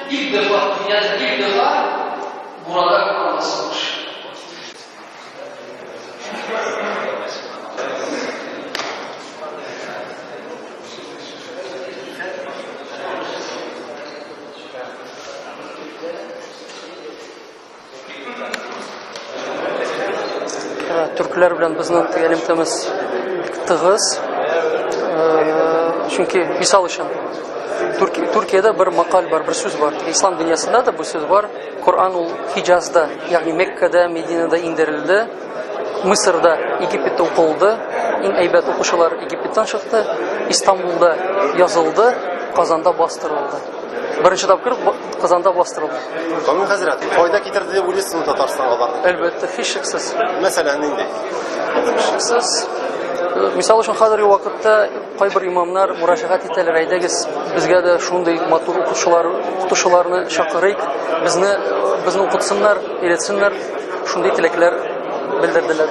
ilk defa, dünyada ilk defa burada Kur'an basılmış. Türkler bilan bizning ta'limimiz tig'iz. Chunki misol uchun Turkiyada bir maqol bor, bir so'z bor. Islom dunyosida da bu so'z bor. Qur'onul Hijazda, ya'ni Mekkada, Medinada indirildi. Misrda, Egiptda o'qildi. Eng aybat o'quvchilar Egiptdan chiqdi. Istanbulda yozildi, Qozonda bostirildi. Birinchi topkir Qozonda bostirildi. Qonun Hazrat, foyda keltirdi deb o'ylaysizmi Tataristonga? Albatta, hech shaksiz. Masalan, nima? Siz misol uchun hozirgi vaqtda qay bir imomlar muroshaat etdilar, aytdingiz, bizga da shunday motor o'qituvchilarni chaqiraylik, bizni o'qitsinlar, o'rgatsinlar, shunday tilaklar bildirdilar.